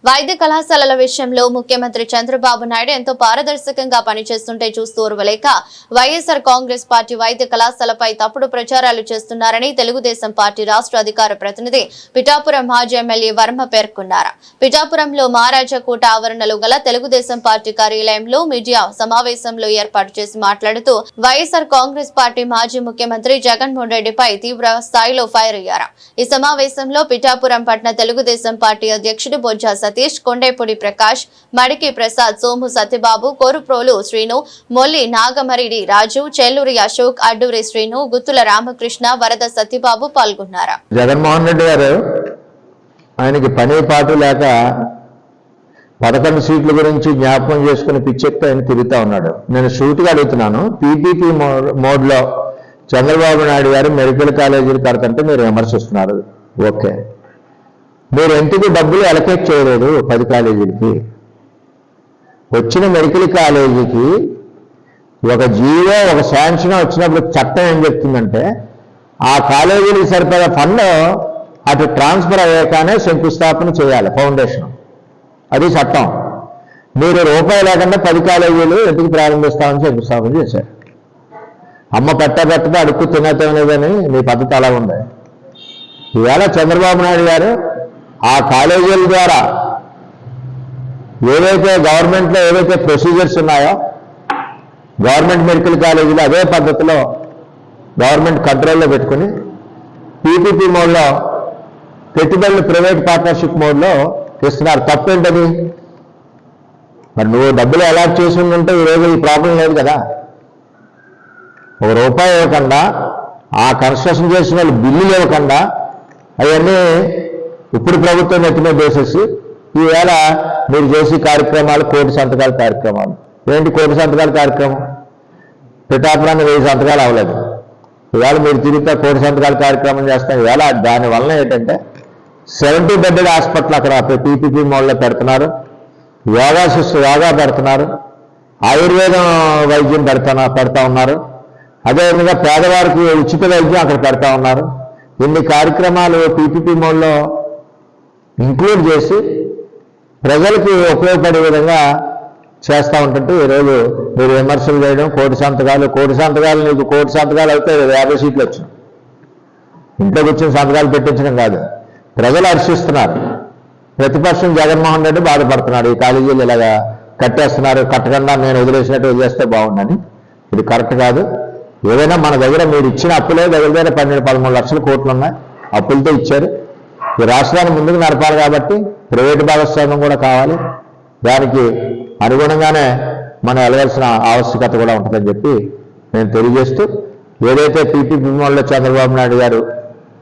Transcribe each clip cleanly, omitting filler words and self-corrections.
వైద్య కళాశాలల విషయంలో ముఖ్యమంత్రి చంద్రబాబు నాయుడు ఎంతో పారదర్శకంగా పనిచేస్తుంటే చూస్తూ ఓర్వలేక వైఎస్ఆర్ కాంగ్రెస్ పార్టీ వైద్య కళాశాలపై తప్పుడు ప్రచారాలు చేస్తున్నారని తెలుగుదేశం పార్టీ రాష్ట్ర అధికార ప్రతినిధి పిఠాపురం మాజీ ఎమ్మెల్యే వర్మ పేర్కొన్నారు. పిఠాపురంలో మహారాజాకోట ఆవరణలో గల తెలుగుదేశం పార్టీ కార్యాలయంలో మీడియా సమావేశంలో ఏర్పాటు చేసి మాట్లాడుతూ వైఎస్ఆర్ కాంగ్రెస్ పార్టీ మాజీ ముఖ్యమంత్రి జగన్మోహన్ రెడ్డిపై తీవ్ర స్థాయిలో ఫైర్ అయ్యారు. ఈ సమావేశంలో పిఠాపురం పట్టణ తెలుగుదేశం పార్టీ అధ్యక్షుడు బొజ్జా సతీష్, కొండేపూడి ప్రకాష్, మడికి ప్రసాద్, సోము సత్యబాబు, కోరుప్రోలు శ్రీను, మొల్లి నాగమరిడి రాజు, చెల్లూరి అశోక్, అడ్డూరి శ్రీను, గుత్తుల రామకృష్ణ, వరద సత్యబాబు పాల్గొన్నారు. జగన్మోహన్ రెడ్డి గారు ఆయనకి పని పాటు లేక 11 సీట్ల గురించి జ్ఞాపకం చేసుకుని పిచ్చెక్కి ఆయన తిరుగుతూ ఉన్నాడు. నేను సూటిగా అడుగుతున్నాను, పీపీపీ మోడ్లో చంద్రబాబు నాయుడు గారు మెడికల్ కాలేజీలు కడతంటే మీరు విమర్శిస్తున్నారు. ఓకే, మీరు ఎందుకు డబ్బులు అలకేట్ చేయలేదు? 10 కాలేజీలకి వచ్చిన మెడికల్ కాలేజీకి ఒక జీవో, ఒక శాంక్షన్ వచ్చినప్పుడు చట్టం ఏం చెప్తుందంటే ఆ కాలేజీలకు సరిపడా ఫండ్ అటు ట్రాన్స్ఫర్ అయ్యాకనే శంకుస్థాపన చేయాలి, ఫౌండేషన్. అది చట్టం. మీరు రూపాయి లేకుండా 10 కాలేజీలు ఎందుకు ప్రారంభిస్తామని శంకుస్థాపన చేశారు. అమ్మ పెట్టబెట్టగా అడుక్కు తినలేదని మీ పద్ధతి అలా ఉంది. ఈవేళ చంద్రబాబు నాయుడు గారు ఆ కాలేజీల ద్వారా ఏవైతే గవర్నమెంట్లో ఏవైతే ప్రొసీజర్స్ ఉన్నాయో గవర్నమెంట్ మెడికల్ కాలేజీలు అదే పద్ధతిలో గవర్నమెంట్ కంట్రోల్లో పెట్టుకుని పీపీపీ మోడ్లో పెట్టుబడులు ప్రైవేట్ పార్ట్నర్షిప్ మోడ్లో ఇస్తున్నారు. తప్పేంటది? మరి నువ్వు డబ్బులు అలాట్ చేసి ఉంటే ఈరోజు ఈ ప్రాబ్లం లేదు కదా. ₹1 ఇవ్వకుండా, ఆ కన్స్ట్రక్షన్ చేసిన వాళ్ళు బిల్లులు ఇవ్వకుండా అవన్నీ ఇప్పుడు ప్రభుత్వం నెత్తిన వేసేసి ఈవేళ మీరు చేసే కార్యక్రమాలు కోటి సంతకాల కార్యక్రమాలు. ఏంటి కోటి సంతకాల కార్యక్రమం? పిఠాపురాన్ని 1000 సంతకాలు అవ్వలేదు. ఈవేళ మీరు తిరిగితే కోటి సంతకాల కార్యక్రమం చేస్తాం. ఈవేళ దానివల్ల ఏంటంటే 70 బెడ్డెడ్ హాస్పిటల్ అక్కడ పీపీపీ మోడ్లో పెడుతున్నారు, యోగా పెడుతున్నారు, ఆయుర్వేదం వైద్యం పెడతా ఉన్నారు. అదేవిధంగా పేదవారికి ఉచిత వైద్యం అక్కడ పెడతా ఉన్నారు. ఇన్ని కార్యక్రమాలు పీపీపీ మోడ్లో ఇంక్లూడ్ చేసి ప్రజలకి ఉపయోగపడే విధంగా చేస్తూ ఉంటుంటే ఈరోజు మీరు విమర్శలు చేయడం, కోటి సంతకాలు నీకు కోటి సంతకాలు అయితే 50 సీట్లు వచ్చినాయి. ఇంట్లో కూర్చొని సంతకాలు పెట్టించడం కాదు, ప్రజలు హర్షిస్తున్నారు. ప్రతిపక్షం జగన్మోహన్ రెడ్డి బాధపడుతున్నాడు, ఈ కాలేజీలు ఇలాగా కట్టేస్తున్నారు, కట్టకుండా నేను వదిలేసినట్టు వదిలేస్తే బాగుందని. ఇది కరెక్ట్ కాదు. ఏదైనా మన దగ్గర మీరు ఇచ్చిన అప్పులే దగ్గర 12-13 లక్షల కోట్లు ఉన్నాయి, అప్పులతో ఇచ్చారు. ఈ రాష్ట్రాన్ని ముందుకు నడపాలి కాబట్టి ప్రైవేటు భాగస్వామ్యం కూడా కావాలి. దానికి అనుగుణంగానే మనం వెళ్ళవలసిన ఆవశ్యకత కూడా ఉంటుందని చెప్పి నేను తెలియజేస్తూ, ఏదైతే పీపీపీ మోడ్లో చంద్రబాబు నాయుడు గారు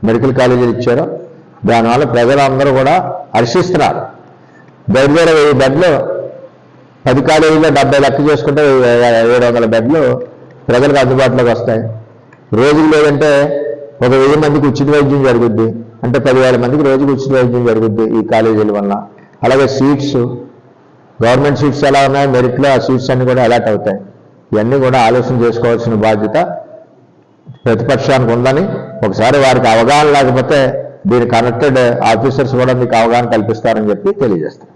మెడికల్ కాలేజీలు ఇచ్చారో దానివల్ల ప్రజలందరూ కూడా హర్షిస్తున్నారు. దగ్గర 1000 బెడ్లు 10 కాలేజీలో 70 లెక్క చేసుకుంటే 700 బెడ్లు ప్రజలకు అందుబాటులోకి వస్తాయి. రోజుకి లేదంటే 1000 మందికి ఉచిత వైద్యం జరుగుద్ది, అంటే 10,000 మందికి రోజుకి ఉచిత వైద్యం జరుగుద్ది ఈ కాలేజీల వల్ల. అలాగే సీట్స్, గవర్నమెంట్ సీట్స్ ఎలా ఉన్నాయి, మెరిట్లో ఆ సీట్స్ అన్నీ కూడా అలాట్ అవుతాయి. ఇవన్నీ కూడా ఆలోచన చేసుకోవాల్సిన బాధ్యత ప్రతిపక్షానికి ఉందని, ఒకసారి వారికి అవగాహన లేకపోతే దీని కనెక్టెడ్ ఆఫీసర్స్ కూడా మీకు అవగాహన కల్పిస్తారని చెప్పి తెలియజేస్తారు.